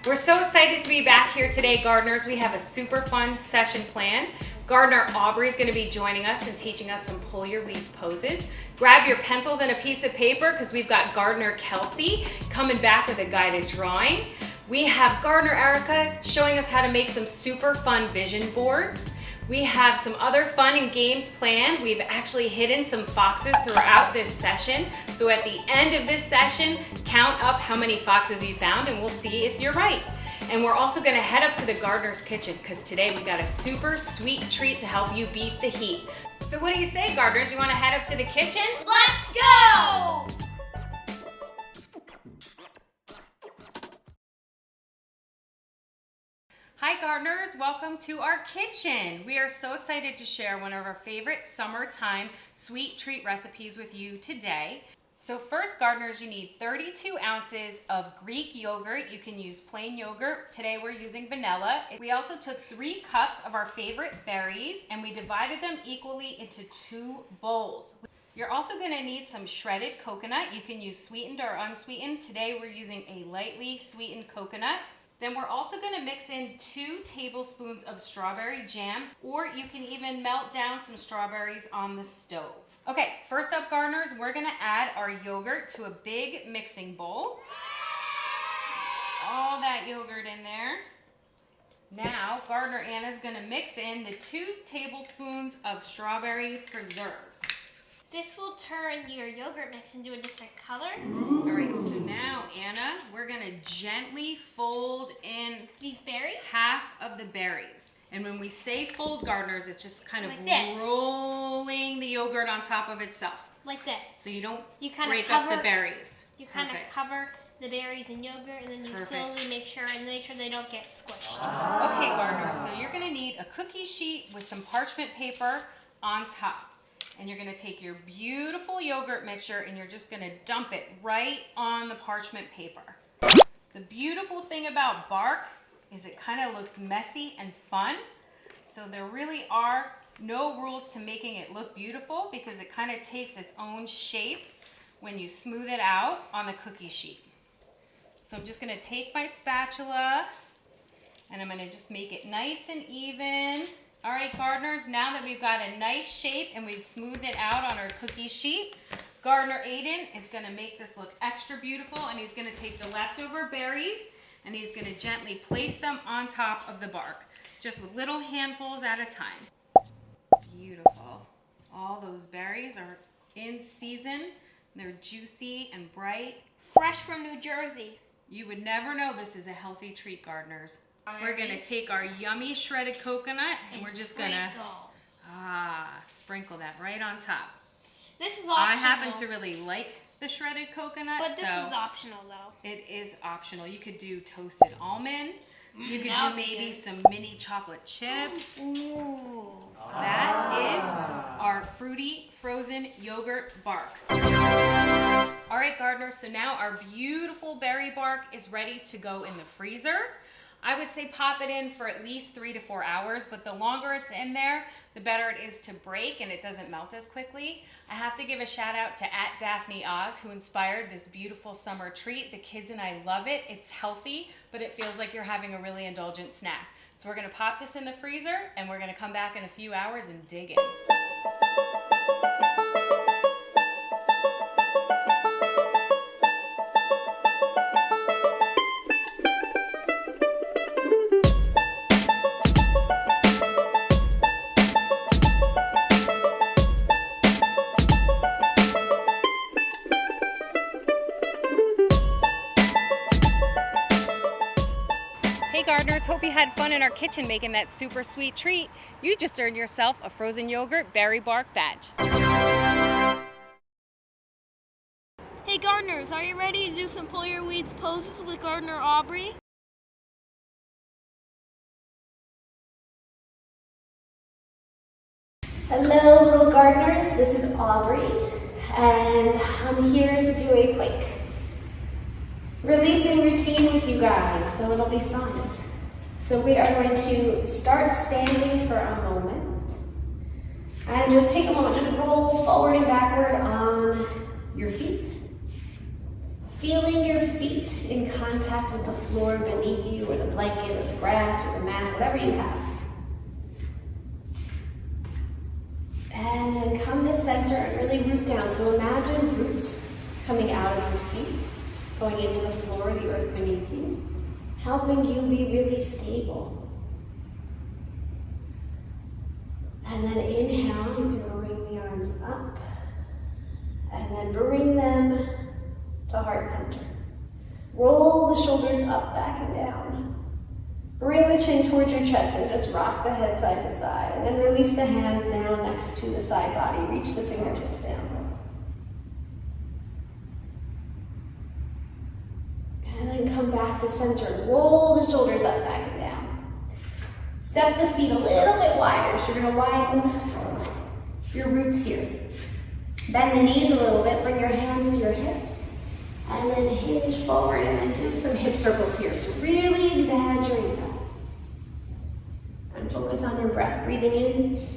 We're so excited to be back here today, gardeners. We have a super fun session planned. Gardener Aubrey is going to be joining us and teaching us some pull your weeds poses. Grab your pencils and a piece of paper because we've got Gardener Kelsey coming back with a guided drawing. We have Gardener Erica showing us how to make some super fun vision boards. We have some other fun and games planned. We've actually hidden some foxes throughout this session. So at the end of this session, count up how many foxes you found and we'll see if you're right. And we're also gonna head up to the gardener's kitchen because today we got a super sweet treat to help you beat the heat. So what do you say, gardeners? You wanna head up to the kitchen? Let's go! Hi gardeners, welcome to our kitchen. We are so excited to share one of our favorite summertime sweet treat recipes with you today. So first, gardeners, you need 32 ounces of Greek yogurt. You can use plain yogurt. Today we're using vanilla. We also took 3 cups of our favorite berries and we divided them equally into 2 bowls. You're also gonna need some shredded coconut. You can use sweetened or unsweetened. Today we're using a lightly sweetened coconut. Then we're also gonna mix in 2 tablespoons of strawberry jam, or you can even melt down some strawberries on the stove. Okay, first up, gardeners, we're gonna add our yogurt to a big mixing bowl. All that yogurt in there. Now, Gardener Anna's gonna mix in the 2 tablespoons of strawberry preserves. This will turn your yogurt mix into a different color. All right, so now, Anna, we're gonna gently fold in these berries, half of the berries. And when we say fold, gardeners, it's just kind of like rolling the yogurt on top of itself. Like this. So you don't kind break of up the berries. You kind of cover the berries in yogurt and then you slowly make sure they don't get squished. Okay, gardeners, so you're gonna need a cookie sheet with some parchment paper on top. And you're gonna take your beautiful yogurt mixture and you're just gonna dump it right on the parchment paper. The beautiful thing about bark is it kind of looks messy and fun. So there really are no rules to making it look beautiful because it kind of takes its own shape when you smooth it out on the cookie sheet. So I'm just gonna take my spatula and I'm gonna just make it nice and even. All right, gardeners, now that we've got a nice shape and we've smoothed it out on our cookie sheet, Gardener Aiden is gonna make this look extra beautiful and he's gonna take the leftover berries and he's gonna gently place them on top of the bark, just with little handfuls at a time. Beautiful. All those berries are in season. They're juicy and bright. Fresh from New Jersey. You would never know this is a healthy treat, gardeners. We're gonna take our yummy shredded coconut and we're just gonna sprinkle that right on top. This is optional. I happen to really like the shredded coconut, but this is optional though. It is optional. You could do toasted almond. You could do maybe some mini chocolate chips. Ooh. That is our fruity frozen yogurt bark. All right, gardeners, so now our beautiful berry bark is ready to go in the freezer. I would say pop it in for at least 3 to 4 hours, but the longer it's in there, the better it is to break and it doesn't melt as quickly. I have to give a shout out to @Daphne Oz who inspired this beautiful summer treat. The kids and I love it. It's healthy, but it feels like you're having a really indulgent snack. So we're gonna pop this in the freezer and we're gonna come back in a few hours and dig in. Hey gardeners, hope you had fun in our kitchen making that super sweet treat. You just earned yourself a frozen yogurt berry bark badge. Hey gardeners, are you ready to do some pull your weeds poses with Gardener Aubrey? Hello little gardeners, this is Aubrey and I'm here to do a quick releasing routine with you guys, so it'll be fun. So we are going to start standing for a moment and just take a moment, just roll forward and backward on your feet. Feeling your feet in contact with the floor beneath you, or the blanket, or the grass, or the mat, whatever you have. And then come to center and really root down. So imagine roots coming out of your feet, going into the floor, the earth beneath you, helping you be really stable. And then inhale, you can bring the arms up, and then bring them to heart center. Roll the shoulders up, back, and down. Bring the chin towards your chest and just rock the head side to side. And then release the hands down next to the side body. Reach the fingertips down. And then come back to center. Roll the shoulders up, back, and down. Step the feet a little bit wider. So you're going to widen your roots here. Bend the knees a little bit. Bring your hands to your hips. And then hinge forward and then do some hip circles here. So really exaggerate that. And focus on your breath. Breathing in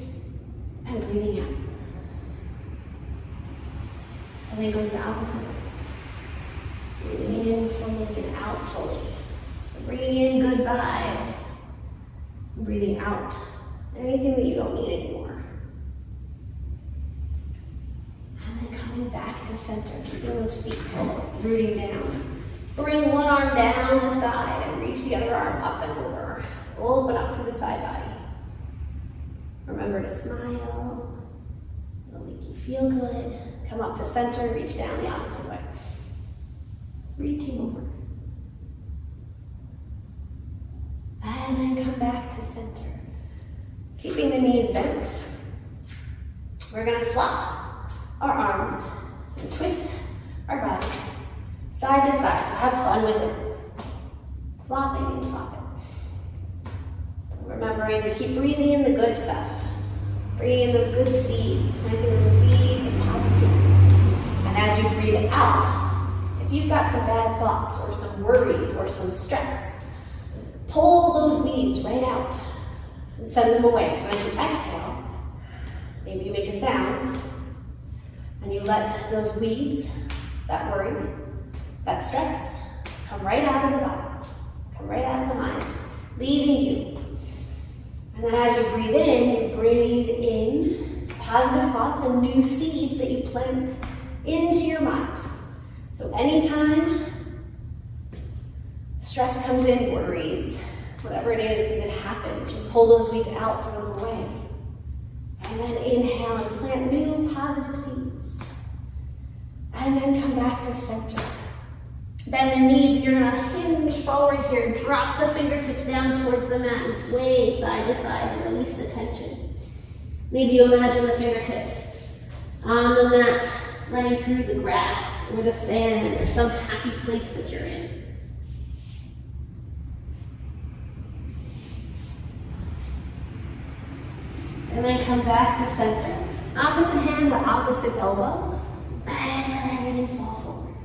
and breathing out. And then go the opposite way. Breathing in fully and out fully. So bringing in good vibes. Breathing out anything that you don't need anymore. And then coming back to center, keeping those feet rooting down. Bring one arm down the side and reach the other arm up and over. Open up through the side body. Remember to smile. It'll make you feel good. Come up to center, reach down the opposite way. Reaching over. And then come back to center. Keeping the knees bent. We're going to flop our arms and twist our body side to side. So have fun with it. Flopping and flopping. Remembering to keep breathing in the good stuff. Bringing in those good seeds. Planting those seeds of positivity. And as you breathe out, if you've got some bad thoughts or some worries or some stress, pull those weeds right out and send them away. So as you exhale, maybe you make a sound and you let those weeds, that worry, that stress, come right out of the body, come right out of the mind, leaving you. And then as you breathe in positive thoughts and new seeds that you plant into your mind. So anytime stress comes in, worries, whatever it is, because it happens, you pull those weeds out, throw them away. And then inhale and plant new positive seeds. And then come back to center. Bend the knees, and you're going to hinge forward here. Drop the fingertips down towards the mat and sway side to side and release the tension. Maybe you imagine the fingertips on the mat running through the grass or the sand or some happy place that you're in. And then come back to center. Opposite hand to opposite elbow. And let everything fall forward.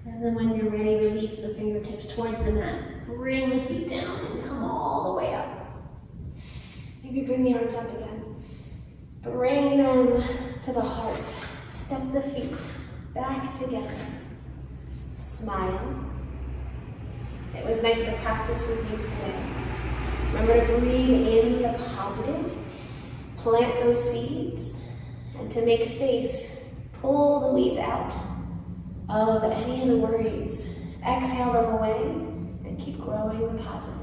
And then when you're ready, release the fingertips towards the mat. Bring the feet down and come all the way up. Maybe bring the arms up again. Bring them to the heart. Step the feet back together. Smile. It was nice to practice with you today. Remember to breathe in the positive, plant those seeds, and to make space, pull the weeds out of any of the worries. Exhale them away and keep growing the positive.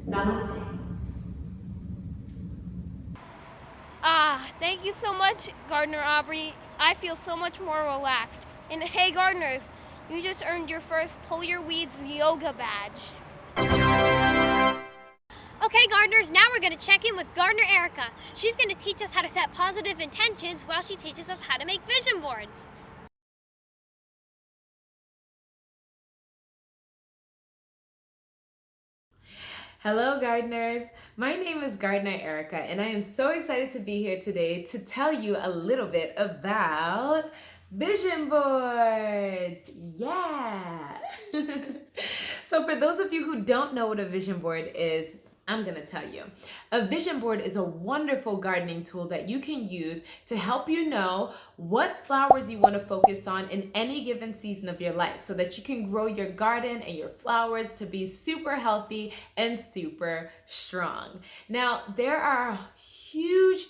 Namaste. Thank you so much, Gardener Aubrey. I feel so much more relaxed. And hey, gardeners, you just earned your first Pull Your Weeds yoga badge. Okay, gardeners, now we're going to check in with Gardener Erica. She's going to teach us how to set positive intentions while she teaches us how to make vision boards. Hello gardeners, my name is Gardener Erica and I am so excited to be here today to tell you a little bit about vision boards. Yeah! So for those of you who don't know what a vision board is, I'm gonna tell you. A vision board is a wonderful gardening tool that you can use to help you know what flowers you want to focus on in any given season of your life so that you can grow your garden and your flowers to be super healthy and super strong. Now, there are huge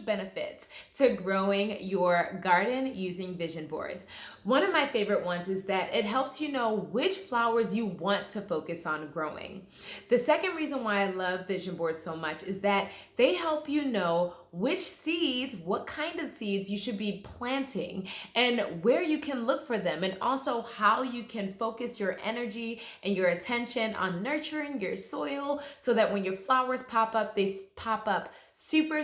benefits to growing your garden using vision boards. One of my favorite ones is that it helps you know which flowers you want to focus on growing. The second reason why I love vision boards so much is that they help you know which seeds, what kind of seeds you should be planting and where you can look for them, and also how you can focus your energy and your attention on nurturing your soil so that when your flowers pop up, they pop up super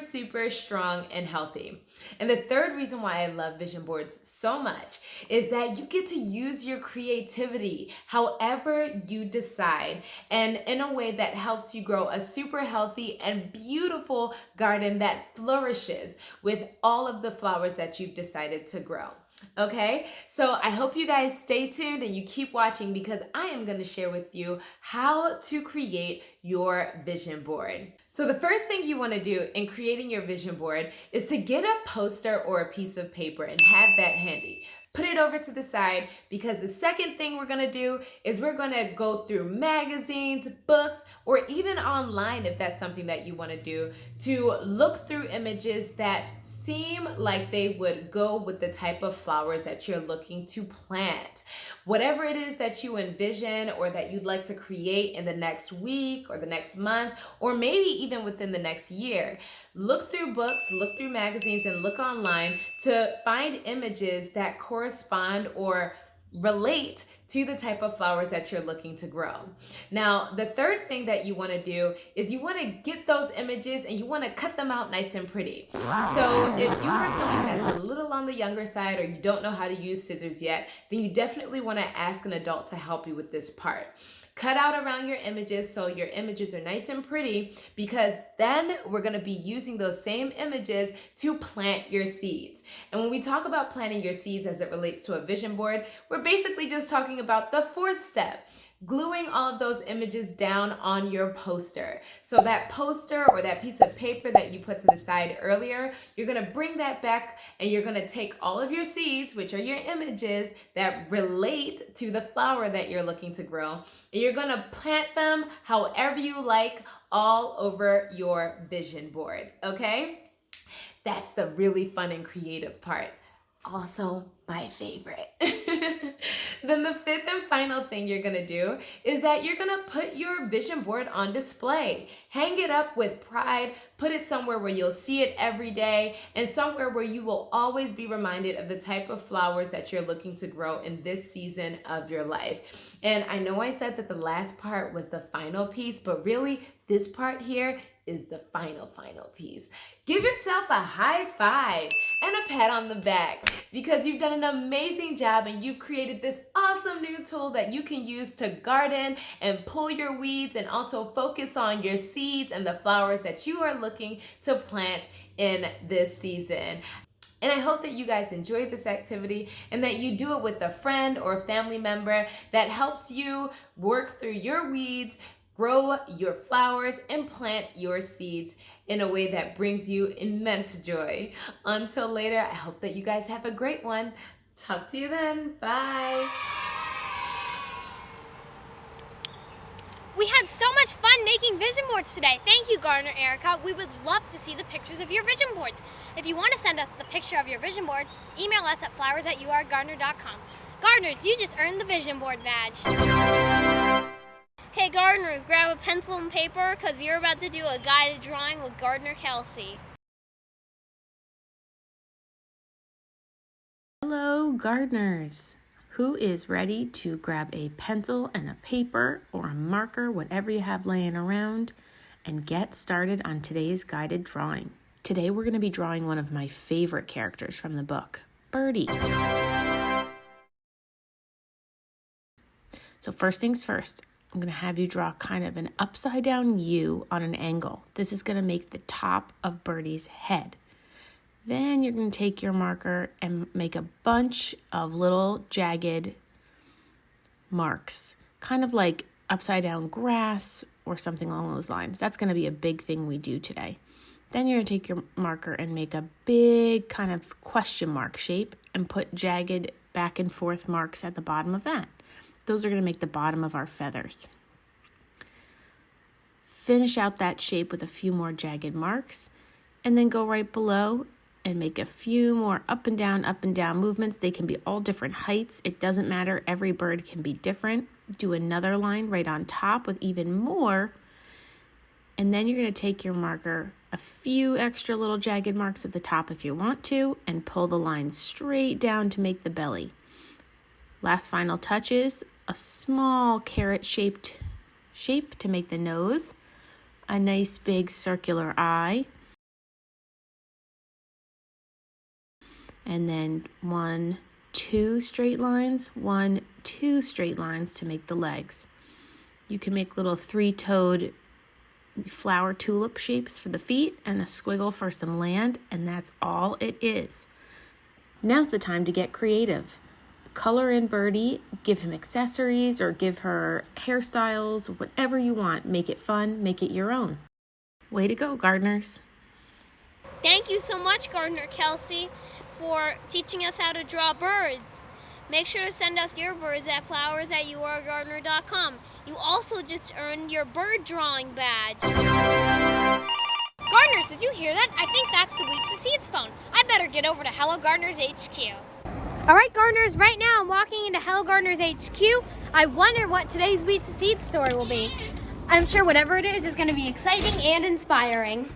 strong and healthy. And the third reason why I love vision boards so much is that you get to use your creativity however you decide, and in a way that helps you grow a super healthy and beautiful garden that flourishes with all of the flowers that you've decided to grow. Okay, so I hope you guys stay tuned and you keep watching, because I am going to share with you how to create your vision board. So the first thing you want to do in creating your vision board is to get a poster or a piece of paper and have that handy. Put it over to the side, because the second thing we're going to do is we're going to go through magazines, books, or even online, if that's something that you want to do, to look through images that seem like they would go with the type of flowers that you're looking to plant. Whatever it is that you envision or that you'd like to create in the next week or the next month, or maybe even within the next year, look through books, look through magazines, and look online to find images that correspond or relate to the type of flowers that you're looking to grow. Now, the third thing that you want to do is you want to get those images and you want to cut them out nice and pretty. So if you are someone that's a little on the younger side, or you don't know how to use scissors yet, then you definitely want to ask an adult to help you with this part. Cut out around your images so your images are nice and pretty, because then we're going to be using those same images to plant your seeds. And when we talk about planting your seeds as it relates to a vision board, we're basically just talking about the fourth step: gluing all of those images down on your poster. So that poster or that piece of paper that you put to the side earlier, you're gonna bring that back and you're gonna take all of your seeds, which are your images that relate to the flower that you're looking to grow, and you're gonna plant them however you like all over your vision board, okay? That's the really fun and creative part. Also my favorite. Then the fifth and final thing you're gonna do is that you're gonna put your vision board on display. Hang it up with pride, put it somewhere where you'll see it every day, and somewhere where you will always be reminded of the type of flowers that you're looking to grow in this season of your life. And I know I said that the last part was the final piece, but really this part here is the final piece. Give yourself a high five and a pat on the back, because you've done an amazing job and you've created this awesome new tool that you can use to garden and pull your weeds and also focus on your seeds and the flowers that you are looking to plant in this season. And I hope that you guys enjoyed this activity and that you do it with a friend or a family member that helps you work through your weeds, grow your flowers, and plant your seeds in a way that brings you immense joy. Until later, I hope that you guys have a great one. Talk to you then. Bye. We had so much fun making vision boards today. Thank you, Gardener Erica. We would love to see the pictures of your vision boards. If you want to send us the picture of your vision boards, email us at flowers@urgardener.com. Gardeners, you just earned the vision board badge. Hey gardeners, grab a pencil and paper, because you're about to do a guided drawing with Gardener Kelsey. Hello gardeners! Who is ready to grab a pencil and a paper or a marker, whatever you have laying around, and get started on today's guided drawing? Today we're going to be drawing one of my favorite characters from the book, Birdie. So first things first, I'm going to have you draw kind of an upside down U on an angle. This is going to make the top of Birdie's head. Then you're going to take your marker and make a bunch of little jagged marks kind of like upside down grass or something along those lines. That's going to be a big thing we do today. Then you're going to take your marker and make a big kind of question mark shape and put jagged back and forth marks at the bottom of that. Those are going to make the bottom of our feathers. Finish out that shape with a few more jagged marks, and then go right below and make a few more up and down movements. They can be all different heights. It doesn't matter. Every bird can be different. Do another line right on top with even more. And then you're going to take your marker, a few extra little jagged marks at the top if you want to, and pull the line straight down to make the belly. Last final touches, a small carrot-shaped shape to make the nose, a nice big circular eye, and then 1, 2 straight lines, 1, 2 straight lines to make the legs. You can make little 3-toed flower tulip shapes for the feet and a squiggle for some land, and that's all it is. Now's the time to get creative. Color in Birdie, give him accessories or give her hairstyles, whatever you want. Make it fun, make it your own. Way to go, gardeners. Thank you so much, Gardener Kelsey, for teaching us how to draw birds. Make sure to send us your birds at flowers@youaregardener.com. You also just earned your bird drawing badge. Gardeners, did you hear that? I think that's the Weeds to Seeds phone. I better get over to Hello Gardeners HQ. All right, gardeners, right now I'm walking into Hello Gardeners HQ. I wonder what today's Weeds to Seeds story will be. I'm sure whatever it is going to be exciting and inspiring.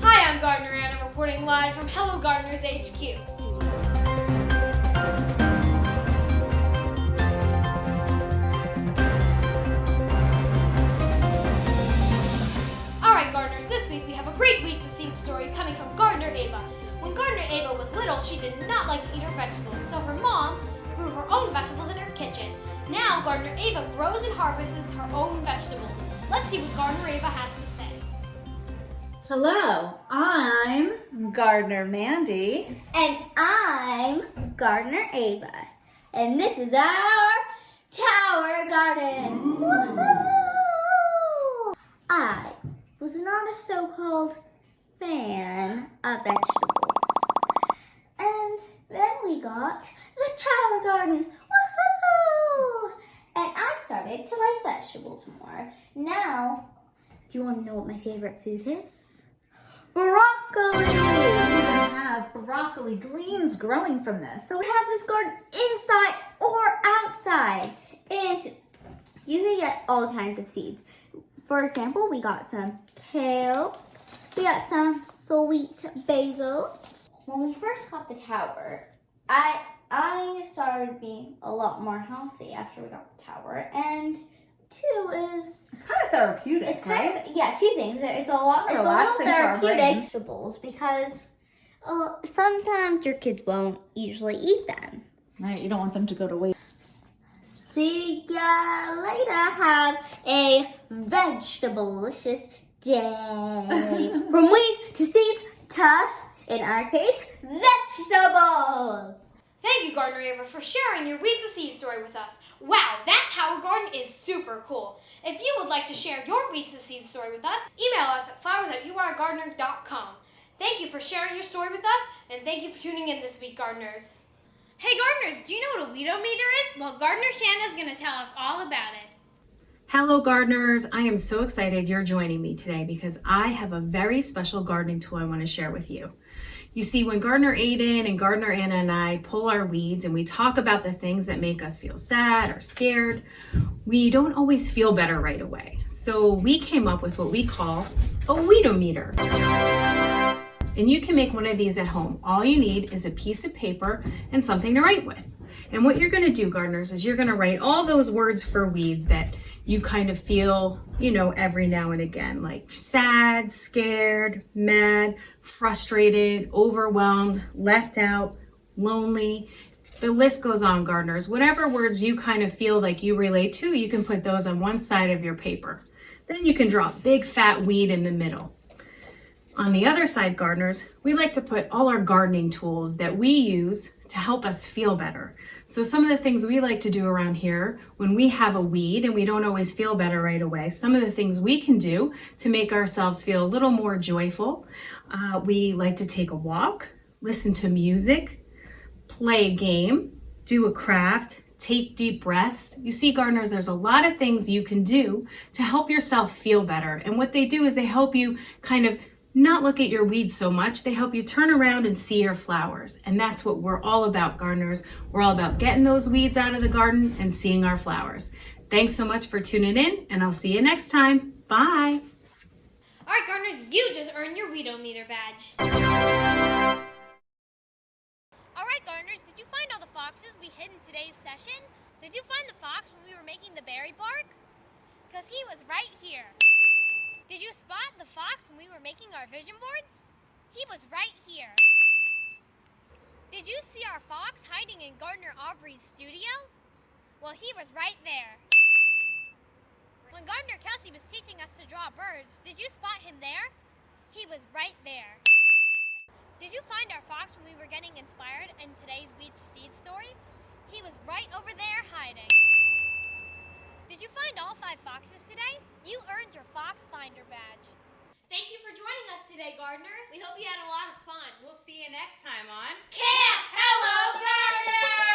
Hi, I'm Gardener Anna reporting live from Hello Gardeners HQ. Alright, gardeners, this week we have a great Weeds to Seeds story coming from Gardener Ava. When Gardener Ava was little, she did not like to eat her vegetables, so her mom grew her own vegetables in her kitchen. Now, Gardener Ava grows and harvests her own vegetables. Let's see what Gardener Ava has to say. Hello, I'm Gardener Mandy. And I'm Gardener Ava. And this is our tower garden. Woohoo! I was not a so-called fan of vegetables. And then we got the tower garden. Woohoo! And I started to like vegetables more. Now, do you want to know what my favorite food is? Broccoli! We even have broccoli greens growing from this. So We have this garden inside or outside. And you can get all kinds of seeds. For example, we got some kale. We got some sweet basil. When we first got the tower, I started being a lot more healthy after we got the tower. And two is it's kind of therapeutic, it's right? kind of, yeah, two things. It's a lot. It's a little Relaxing for our therapeutic brains. vegetables because sometimes your kids won't usually eat them. Right, you don't want them to go to waste. See ya later. Have a vegetable-licious day. From weeds to seeds to, in our case, vegetables. Thank you, Gardener Ava, for sharing your Weeds to Seeds story with us. Wow, that tower garden is super cool. If you would like to share your Weeds to Seeds story with us, email us at flowers@youaregardener.com. Thank you for sharing your story with us, and thank you for tuning in this week, gardeners. Hey, gardeners, do you know what a weedometer is? Well, Gardener Shanna's going to tell us all about it. Hello gardeners, I am so excited you're joining me today because I have a very special gardening tool I want to share with you. You see, when Gardener Aiden and Gardener Anna and I pull our weeds and we talk about the things that make us feel sad or scared, we don't always feel better right away. So we came up with what we call a weedometer. And you can make one of these at home. All you need is a piece of paper and something to write with. And what you're gonna do, gardeners, is you're gonna write all those words for weeds that you kind of feel, every now and again, like sad, scared, mad, frustrated, overwhelmed, left out, lonely. The list goes on, gardeners. Whatever words you kind of feel like you relate to, you can put those on one side of your paper. Then you can draw a big fat weed in the middle. On the other side, gardeners, we like to put all our gardening tools that we use to help us feel better. So some of the things we like to do around here when we have a weed and we don't always feel better right away, some of the things we can do to make ourselves feel a little more joyful. We like to take a walk, listen to music, play a game, do a craft, take deep breaths. You see, gardeners, there's a lot of things you can do to help yourself feel better. And what they do is they help you kind of not look at your weeds so much. They help you turn around and see your flowers. And that's what we're all about, gardeners. We're all about getting those weeds out of the garden and seeing our flowers. Thanks so much for tuning in, and I'll see you next time. Bye. All right, gardeners, you just earned your Weedometer badge. All right, gardeners, did you find all the foxes we hid in today's session? Did you find the fox when we were making the berry bark? Because he was right here. Did you spot the fox when we were making our vision boards? He was right here. Did you see our fox hiding in Gardener Aubrey's studio? Well, he was right there. When Gardener Kelsey was teaching us to draw birds, did you spot him there? He was right there. Did you find our fox when we were getting inspired in today's Weeds to Seed story? He was right over there hiding. Did you find all 5 foxes today? You earned your Fox Finder badge. Thank you for joining us today, gardeners. We hope you had a lot of fun. We'll see you next time on Camp Hello Gardener!